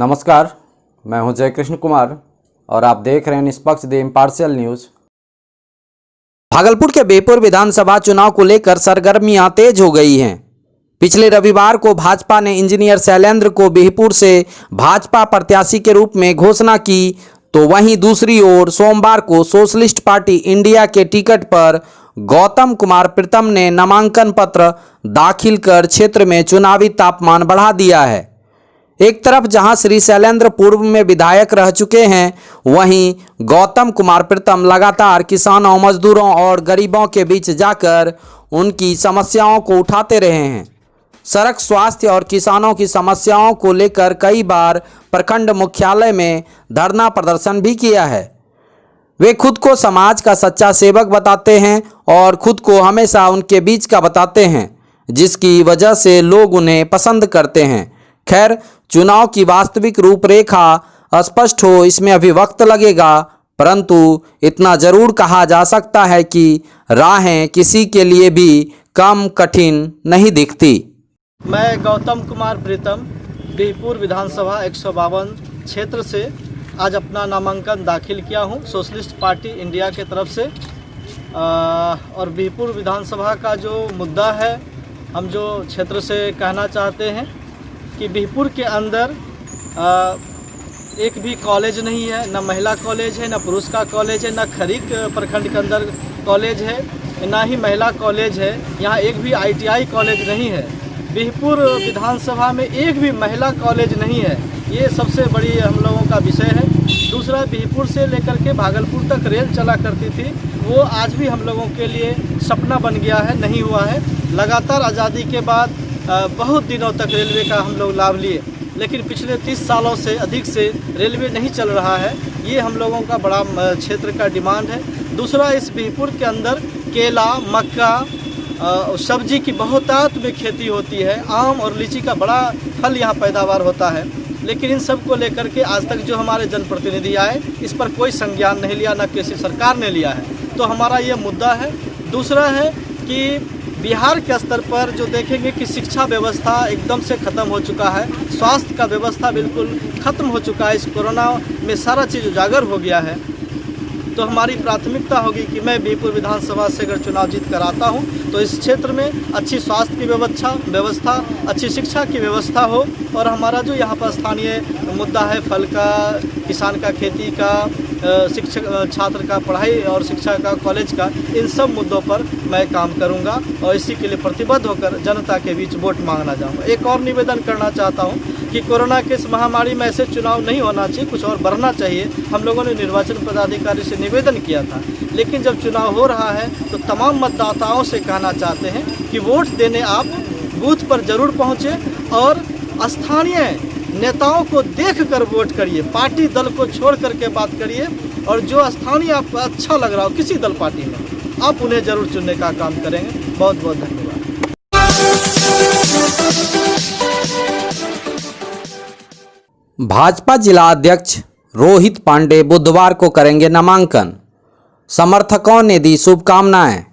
नमस्कार, मैं हूं जयकृष्ण कुमार और आप देख रहे हैं निष्पक्ष द इम्पार्शियल न्यूज। भागलपुर के बिहपुर विधानसभा चुनाव को लेकर सरगर्मियां तेज हो गई हैं। पिछले रविवार को भाजपा ने इंजीनियर शैलेंद्र को बिहपुर से भाजपा प्रत्याशी के रूप में घोषणा की, तो वहीं दूसरी ओर सोमवार को सोशलिस्ट पार्टी इंडिया के टिकट पर गौतम कुमार प्रीतम ने नामांकन पत्र दाखिल कर क्षेत्र में चुनावी तापमान बढ़ा दिया है। एक तरफ जहां श्री शैलेंद्र पूर्व में विधायक रह चुके हैं, वहीं गौतम कुमार प्रीतम लगातार किसानों, मजदूरों और गरीबों के बीच जाकर उनकी समस्याओं को उठाते रहे हैं। सड़क, स्वास्थ्य और किसानों की समस्याओं को लेकर कई बार प्रखंड मुख्यालय में धरना प्रदर्शन भी किया है। वे खुद को समाज का सच्चा सेवक बताते हैं और खुद को हमेशा उनके बीच का बताते हैं, जिसकी वजह से लोग उन्हें पसंद करते हैं। खैर, चुनाव की वास्तविक रूपरेखा स्पष्ट हो इसमें अभी वक्त लगेगा, परंतु इतना जरूर कहा जा सकता है कि राहें किसी के लिए भी कम कठिन नहीं दिखती। मैं गौतम कुमार प्रीतम बिहपुर विधानसभा 152 क्षेत्र से आज अपना नामांकन दाखिल किया हूं सोशलिस्ट पार्टी इंडिया के तरफ से। और बिहपुर विधानसभा का जो मुद्दा है, हम जो क्षेत्र से कहना चाहते हैं कि बिहपुर के अंदर एक भी कॉलेज नहीं है, न महिला कॉलेज है, न पुरुष का कॉलेज है, न खरीक प्रखंड के अंदर कॉलेज है, न ही महिला कॉलेज है। यहाँ एक भी ITI कॉलेज नहीं है। बिहपुर विधानसभा में एक भी महिला कॉलेज नहीं है। ये सबसे बड़ी हम लोगों का विषय है। दूसरा, बिहपुर से लेकर के भागलपुर तक रेल चला करती थी, वो आज भी हम लोगों के लिए सपना बन गया है, नहीं हुआ है। लगातार आज़ादी के बाद बहुत दिनों तक रेलवे का हम लोग लाभ लिए, लेकिन पिछले 30 सालों से अधिक से रेलवे नहीं चल रहा है। ये हम लोगों का बड़ा क्षेत्र का डिमांड है। दूसरा, इस बिहपुर के अंदर केला, मक्का, सब्जी की बहुतायत में खेती होती है। आम और लीची का बड़ा फल यहाँ पैदावार होता है, लेकिन इन सब को लेकर के आज तक जो हमारे जनप्रतिनिधि आए, इस पर कोई संज्ञान नहीं लिया, न किसी सरकार ने लिया है। तो हमारा ये मुद्दा है। दूसरा है कि बिहार के स्तर पर जो देखेंगे कि शिक्षा व्यवस्था एकदम से ख़त्म हो चुका है, स्वास्थ्य का व्यवस्था बिल्कुल ख़त्म हो चुका है। इस कोरोना में सारा चीज़ उजागर हो गया है। तो हमारी प्राथमिकता होगी कि मैं बिहपुर विधानसभा से अगर चुनाव जीत कर आता हूँ, तो इस क्षेत्र में अच्छी स्वास्थ्य की व्यवस्था, अच्छी शिक्षा की व्यवस्था हो। और हमारा जो यहाँ पर स्थानीय मुद्दा है, फल का, किसान का, खेती का, शिक्षक छात्र का पढ़ाई और शिक्षा का, कॉलेज का, इन सब मुद्दों पर मैं काम करूंगा और इसी के लिए प्रतिबद्ध होकर जनता के बीच वोट मांगना चाहूँगा। एक और निवेदन करना चाहता हूँ कि कोरोना के इस महामारी में ऐसे चुनाव नहीं होना चाहिए, कुछ और बढ़ना चाहिए। हम लोगों ने निर्वाचन पदाधिकारी से निवेदन किया था, लेकिन जब चुनाव हो रहा है तो तमाम मतदाताओं से कहना चाहते हैं कि वोट देने आप बूथ पर जरूर पहुँचे और स्थानीय नेताओं को देखकर वोट करिए। पार्टी दल को छोड़ करके बात करिए और जो स्थानीय आपको अच्छा लग रहा हो किसी दल पार्टी में, आप उन्हें जरूर चुनने का काम करेंगे। बहुत बहुत धन्यवाद। भाजपा जिला अध्यक्ष रोहित पांडे बुधवार को करेंगे नामांकन, समर्थकों ने दी शुभकामनाएं।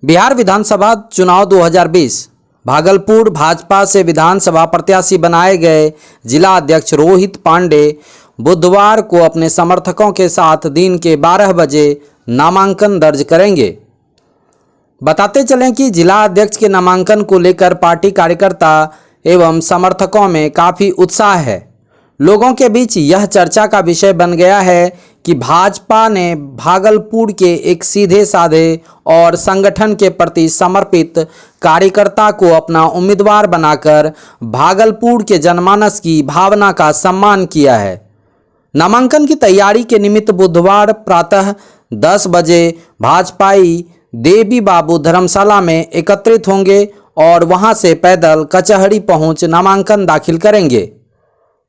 बिहार विधानसभा चुनाव 2020 भागलपुर भाजपा से विधानसभा प्रत्याशी बनाए गए जिला अध्यक्ष रोहित पांडे बुधवार को अपने समर्थकों के साथ दिन के 12 बजे नामांकन दर्ज करेंगे। बताते चलें कि जिला अध्यक्ष के नामांकन को लेकर पार्टी कार्यकर्ता एवं समर्थकों में काफ़ी उत्साह है। लोगों के बीच यह चर्चा का विषय बन गया है कि भाजपा ने भागलपुर के एक सीधे साधे और संगठन के प्रति समर्पित कार्यकर्ता को अपना उम्मीदवार बनाकर भागलपुर के जनमानस की भावना का सम्मान किया है। नामांकन की तैयारी के निमित्त बुधवार प्रातः 10 बजे भाजपाई देवी बाबू धर्मशाला में एकत्रित होंगे और वहां से पैदल कचहरी पहुंच नामांकन दाखिल करेंगे।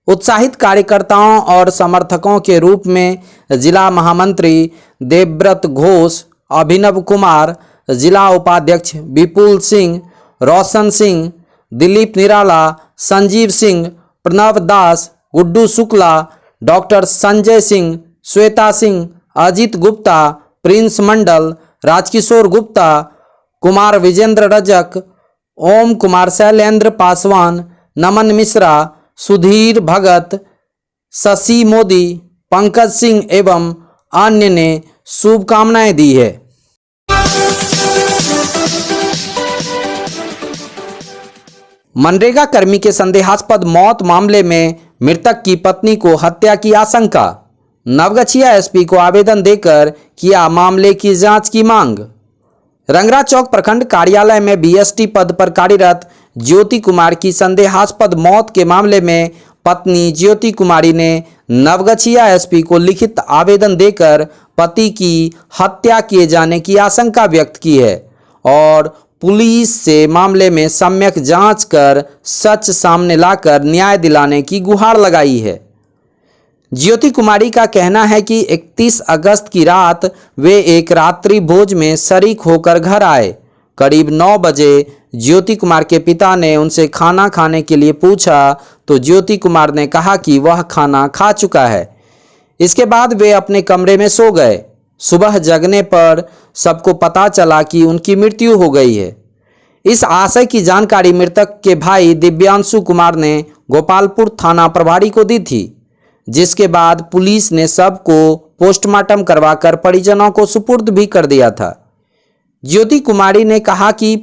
उत्साहित कार्यकर्ताओं और समर्थकों के रूप में जिला महामंत्री देवव्रत घोष, अभिनव कुमार, जिला उपाध्यक्ष विपुल सिंह, रोशन सिंह, दिलीप निराला, संजीव सिंह, प्रणव दास, गुड्डू शुक्ला, डॉक्टर संजय सिंह, श्वेता सिंह, अजित गुप्ता, प्रिंस मंडल, राजकिशोर गुप्ता, कुमार विजेंद्र रजक, ओम कुमार, शैलेंद्र पासवान, नमन मिश्रा, सुधीर भगत, शशि मोदी, पंकज सिंह एवं अन्य ने शुभकामनाएं दी है। मनरेगा कर्मी के संदेहास्पद मौत मामले में मृतक की पत्नी को हत्या की आशंका, नवगछिया एसपी को आवेदन देकर किया मामले की जांच की मांग। रंगरा चौक प्रखंड कार्यालय में बीएसटी पद पर कार्यरत ज्योति कुमार की संदेहास्पद मौत के मामले में पत्नी ज्योति कुमारी ने नवगछिया एसपी को लिखित आवेदन देकर पति की हत्या किए जाने की आशंका व्यक्त की है और पुलिस से मामले में सम्यक जांच कर सच सामने लाकर न्याय दिलाने की गुहार लगाई है। ज्योति कुमारी का कहना है कि 31 अगस्त की रात वे एक रात्रि भोज में शरीक होकर घर आए। करीब 9 बजे ज्योति कुमार के पिता ने उनसे खाना खाने के लिए पूछा तो ज्योति कुमार ने कहा कि वह खाना खा चुका है। इसके बाद वे अपने कमरे में सो गए। सुबह जगने पर सबको पता चला कि उनकी मृत्यु हो गई है। इस आशय की जानकारी मृतक के भाई दिव्यांशु कुमार ने गोपालपुर थाना प्रभारी को दी थी, जिसके बाद पुलिस ने शव को पोस्टमार्टम करवाकर परिजनों को सुपुर्द भी कर दिया था। ज्योति कुमारी ने कहा कि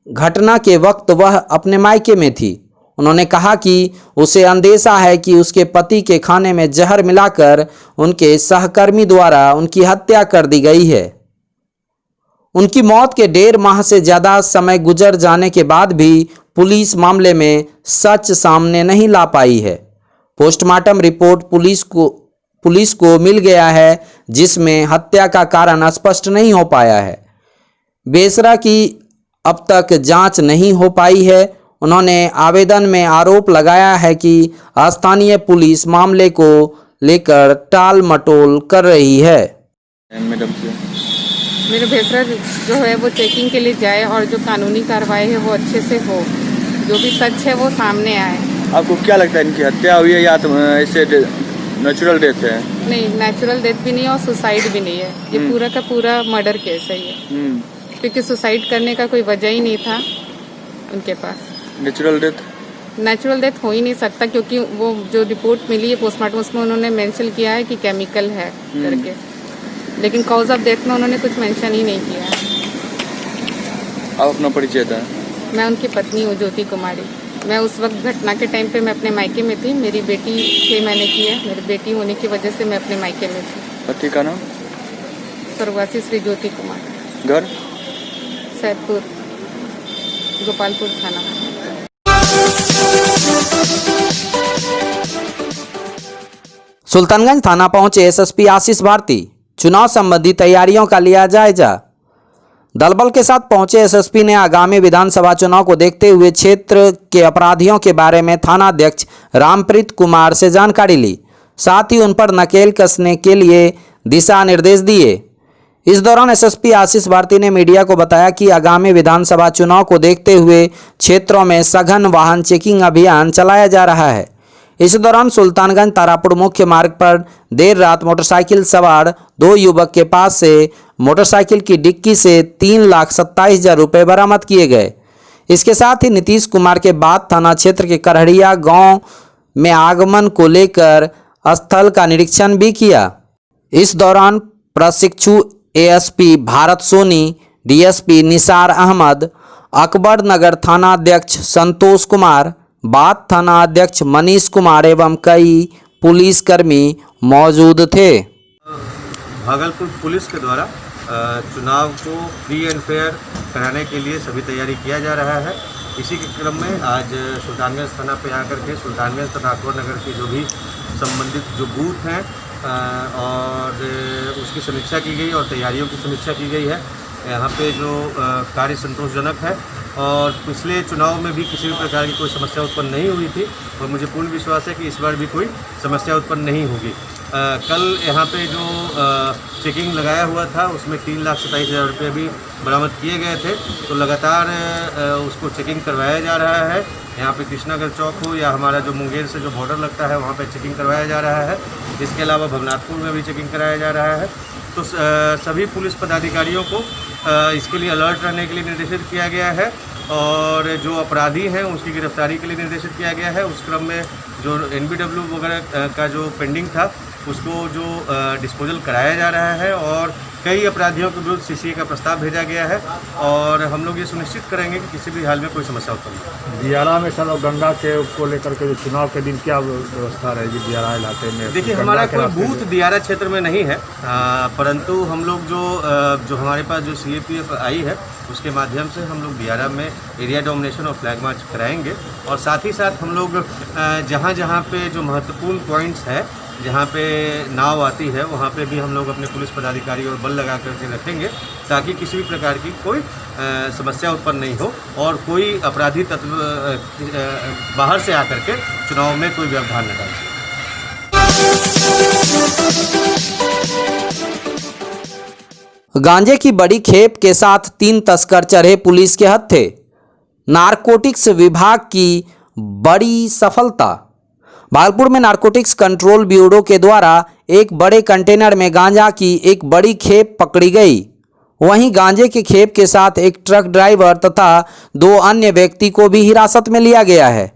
घटना के वक्त वह अपने मायके में थी। उन्होंने कहा कि उसे अंदेशा है कि उसके पति के खाने में जहर मिलाकर उनके सहकर्मी द्वारा उनकी हत्या कर दी गई है। उनकी मौत के 1.5 माह से ज़्यादा समय गुजर जाने के बाद भी पुलिस मामले में सच सामने नहीं ला पाई है। पोस्टमार्टम रिपोर्ट पुलिस को मिल गया है, जिसमें हत्या का कारण स्पष्ट नहीं हो पाया है। बेसरा की अब तक जांच नहीं हो पाई है। उन्होंने आवेदन में आरोप लगाया है कि स्थानीय पुलिस मामले को लेकर टाल मटोल कर रही है। मैडम से मेरे बेसरा जो है वो चेकिंग के लिए जाए और जो कानूनी कार्रवाई है वो अच्छे से हो, जो भी सच है वो सामने आए। आपको क्या लगता है इनकी हत्या हुई है या तो ऐसे नेचुरल डेथ है? नहीं, नेचुरल डेथ भी नहीं है और सुसाइड भी नहीं है। ये पूरा का पूरा मर्डर केस है ये, क्योंकि सुसाइड करने का कोई वजह ही नहीं था उनके पास। नेचुरल डेथ हो ही नहीं सकता, क्योंकि वो जो रिपोर्ट मिली है पोस्टमार्टम उसमें उन्होंने मेंशन किया है कि केमिकल है करके, लेकिन कॉज ऑफ डेथ में उन्होंने कुछ मेंशन ही नहीं किया है। आप अपना परिचय दें। मैं उनकी पत्नी हूँ ज्योति कुमारी। मैं उस वक्त घटना के टाइम पे मैं अपने मायके में थी। मेरी बेटी 6 महीने की है। मेरी बेटी होने की वजह से मैं अपने मायके में थी। पति का नाम? स्वर्गवासी श्री ज्योति कुमार। घर? सैदपुर, गोपालपुर थाना। सुल्तानगंज थाना पहुंचे एसएसपी आशीष भारती, चुनाव संबंधी तैयारियों का लिया जायजा। दलबल के साथ पहुंचे एसएसपी ने आगामी विधानसभा चुनाव को देखते हुए क्षेत्र के अपराधियों के बारे में थानाध्यक्ष रामप्रीत कुमार से जानकारी ली, साथ ही उन पर नकेल कसने के लिए दिशा निर्देश दिए। इस दौरान एसएसपी आशीष भारती ने मीडिया को बताया कि आगामी विधानसभा चुनाव को देखते हुए क्षेत्रों में सघन वाहन चेकिंग अभियान चलाया जा रहा है। इस दौरान सुल्तानगंज तारापुर मुख्य मार्ग पर देर रात मोटरसाइकिल सवार 2 युवक के पास से मोटरसाइकिल की डिक्की से 3,27,000 रुपये बरामद किए गए। इसके साथ ही नीतीश कुमार के बाद थाना क्षेत्र के करहड़िया गांव में आगमन को लेकर स्थल का निरीक्षण भी किया। इस दौरान प्रशिक्षु एएसपी भारत सोनी, डीएसपी निसार अहमद, अकबर नगर थाना अध्यक्ष संतोष कुमार, बाथ थाना अध्यक्ष मनीष कुमार एवं कई पुलिसकर्मी मौजूद थे। भागलपुर पुलिस के द्वारा चुनाव को फ्री एंड फेयर कराने के लिए सभी तैयारी किया जा रहा है। इसी के क्रम में आज सुल्तानगंज थाना पे आकर के सुल्तानगंज तथा अकबर नगर के जो भी संबंधित जो बूथ हैं और उसकी समीक्षा की गई और तैयारियों की समीक्षा की गई है। यहाँ पे जो कार्य संतोषजनक है और पिछले चुनाव में भी किसी भी प्रकार की कोई समस्या उत्पन्न नहीं हुई थी और मुझे पूर्ण विश्वास है कि इस बार भी कोई समस्या उत्पन्न नहीं होगी। कल यहाँ पे जो चेकिंग लगाया हुआ था उसमें 3,27,000 रुपये भी बरामद किए गए थे, तो लगातार उसको चेकिंग करवाया जा रहा है। यहाँ पे कृष्णागढ़ चौक हो या हमारा जो मुंगेर से जो बॉर्डर लगता है वहाँ पे चेकिंग करवाया जा रहा है। इसके अलावा भवनाथपुर में भी चेकिंग कराया जा रहा है। तो सभी पुलिस पदाधिकारियों को इसके लिए अलर्ट रहने के लिए निर्देशित किया गया है और जो अपराधी हैं उसकी गिरफ्तारी के लिए निर्देशित किया गया है। उस क्रम में जो NBW वगैरह का जो पेंडिंग था उसको जो डिस्पोजल कराया जा रहा है और कई अपराधियों के विरुद्ध CCA का प्रस्ताव भेजा गया है और हम लोग ये सुनिश्चित करेंगे कि किसी भी हाल में कोई समस्या उत्पन्न न हो। दियारा में सर गंगा के को लेकर के जो चुनाव के दिन क्या व्यवस्था रहेगी दियारा इलाके में? देखिए, हमारा कोई बूथ दियारा क्षेत्र में नहीं है, परंतु हम लोग जो हमारे पास जो CAPF आई है उसके माध्यम से हम लोग दियारा में एरिया डोमिनेशन और फ्लैग मार्च कराएंगे और साथ ही साथ हम लोग जहाँ जहाँ पे जो महत्वपूर्ण पॉइंट्स है, जहाँ पे नाव आती है, वहाँ पे भी हम लोग अपने पुलिस पदाधिकारी और बल लगा करके रखेंगे ताकि किसी भी प्रकार की कोई समस्या उत्पन्न नहीं हो और कोई अपराधी तत्व बाहर से आकर के चुनाव में कोई व्यवधान न डाल सके। गांजे की बड़ी खेप के साथ 3 तस्कर चढ़े पुलिस के हत्थे। नारकोटिक्स विभाग की बड़ी सफलता। भागलपुर में नारकोटिक्स कंट्रोल ब्यूरो के द्वारा एक बड़े कंटेनर में गांजा की एक बड़ी खेप पकड़ी गई। वहीं गांजे की खेप के साथ एक ट्रक ड्राइवर तथा 2 अन्य व्यक्ति को भी हिरासत में लिया गया है।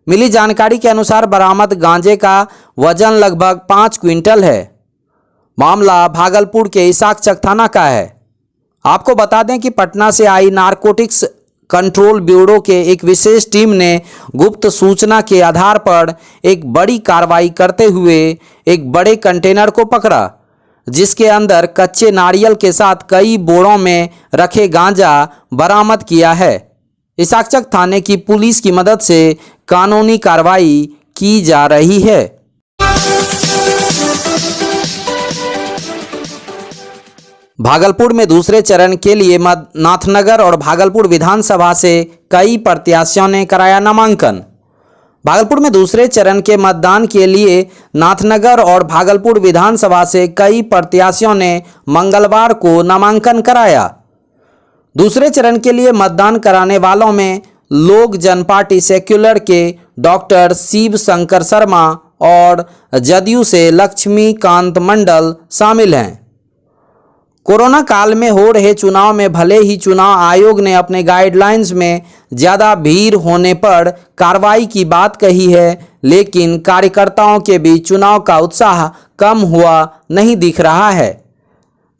मिली जानकारी के अनुसार बरामद गांजे का वजन लगभग 5 क्विंटल है। मामला भागलपुर के इसाकचक थाना का है। आपको बता दें कि पटना से आई नारकोटिक्स कंट्रोल ब्यूरो के एक विशेष टीम ने गुप्त सूचना के आधार पर एक बड़ी कार्रवाई करते हुए एक बड़े कंटेनर को पकड़ा, जिसके अंदर कच्चे नारियल के साथ कई बोरों में रखे गांजा बरामद किया है। इसाकचक थाने की पुलिस की मदद से कानूनी कार्रवाई की जा रही है। भागलपुर में दूसरे चरण के लिए नाथनगर और भागलपुर विधानसभा से कई प्रत्याशियों ने कराया नामांकन। भागलपुर में दूसरे चरण के मतदान के लिए नाथनगर और भागलपुर विधानसभा से कई प्रत्याशियों ने मंगलवार को नामांकन कराया। दूसरे चरण के लिए मतदान कराने वालों में लोक जनपार्टी सेक्युलर के डॉक्टर शिव शंकर शर्मा और जदयू से लक्ष्मीकांत मंडल शामिल हैं। कोरोना काल में हो रहे चुनाव में भले ही चुनाव आयोग ने अपने गाइडलाइंस में ज़्यादा भीड़ होने पर कार्रवाई की बात कही है, लेकिन कार्यकर्ताओं के बीच चुनाव का उत्साह कम हुआ नहीं दिख रहा है।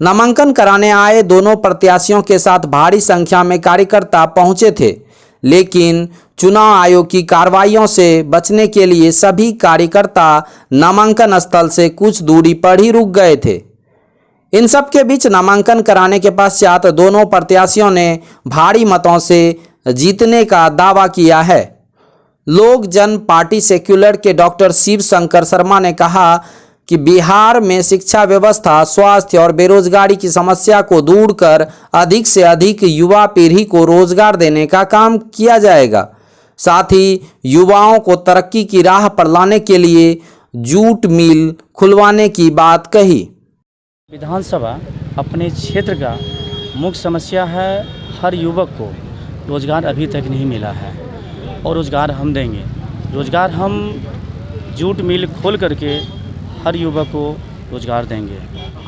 नामांकन कराने आए दोनों प्रत्याशियों के साथ भारी संख्या में कार्यकर्ता पहुंचे थे, लेकिन चुनाव आयोग की कार्रवाइयों से बचने के लिए सभी कार्यकर्ता नामांकन स्थल से कुछ दूरी पर ही रुक गए थे। इन सब के बीच नामांकन कराने के पश्चात दोनों प्रत्याशियों ने भारी मतों से जीतने का दावा किया है। लोक जन पार्टी सेक्युलर के डॉक्टर शिव शंकर शर्मा ने कहा कि बिहार में शिक्षा व्यवस्था, स्वास्थ्य और बेरोजगारी की समस्या को दूर कर अधिक से अधिक युवा पीढ़ी को रोजगार देने का काम किया जाएगा। साथ ही युवाओं को तरक्की की राह पर लाने के लिए जूट मिल खुलवाने की बात कही। विधानसभा अपने क्षेत्र का मुख्य समस्या है, हर युवक को रोज़गार अभी तक नहीं मिला है और रोज़गार हम देंगे। रोज़गार हम जूट मिल खोल करके हर युवक को रोज़गार देंगे।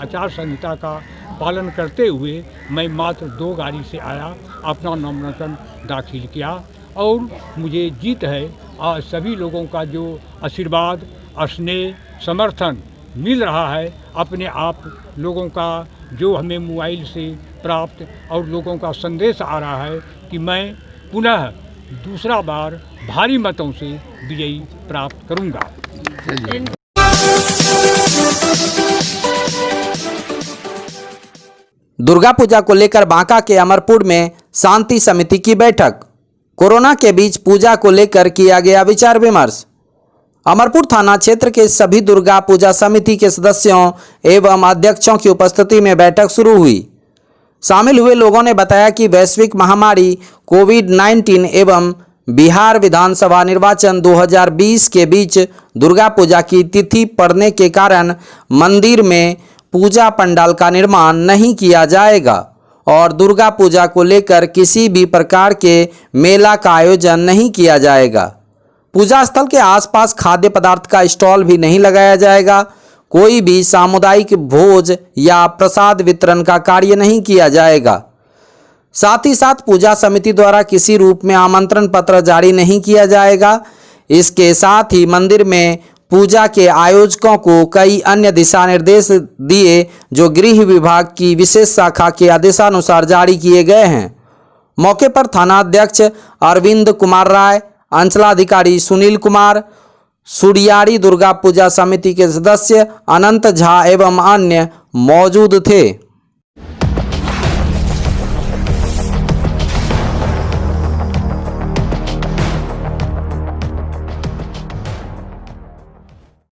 आचार संहिता का पालन करते हुए मैं मात्र 2 गाड़ी से आया, अपना नामांकन दाखिल किया और मुझे जीत है। आज सभी लोगों का जो आशीर्वाद, स्नेह, समर्थन मिल रहा है, अपने आप लोगों का जो हमें मोबाइल से प्राप्त और लोगों का संदेश आ रहा है कि मैं पुनः दूसरा बार भारी मतों से विजयी प्राप्त करूंगा। दुर्गा पूजा को लेकर बांका के अमरपुर में शांति समिति की बैठक। कोरोना के बीच पूजा को लेकर किया गया विचार विमर्श। अमरपुर थाना क्षेत्र के सभी दुर्गा पूजा समिति के सदस्यों एवं अध्यक्षों की उपस्थिति में बैठक शुरू हुई। शामिल हुए लोगों ने बताया कि वैश्विक महामारी कोविड-19 एवं बिहार विधानसभा निर्वाचन 2020 के बीच दुर्गा पूजा की तिथि पड़ने के कारण मंदिर में पूजा पंडाल का निर्माण नहीं किया जाएगा और दुर्गा पूजा को लेकर किसी भी प्रकार के मेला का आयोजन नहीं किया जाएगा। पूजा स्थल के आसपास खाद्य पदार्थ का स्टॉल भी नहीं लगाया जाएगा। कोई भी सामुदायिक भोज या प्रसाद वितरण का कार्य नहीं किया जाएगा। साथ ही साथ पूजा समिति द्वारा किसी रूप में आमंत्रण पत्र जारी नहीं किया जाएगा। इसके साथ ही मंदिर में पूजा के आयोजकों को कई अन्य दिशा निर्देश दिए जो गृह विभाग की विशेष शाखा के आदेशानुसार जारी किए गए हैं। मौके पर थाना अध्यक्ष अरविंद कुमार राय, अंचलाधिकारी सुनील कुमार, सुडियाड़ी दुर्गा पूजा समिति के सदस्य अनंत झा एवं अन्य मौजूद थे।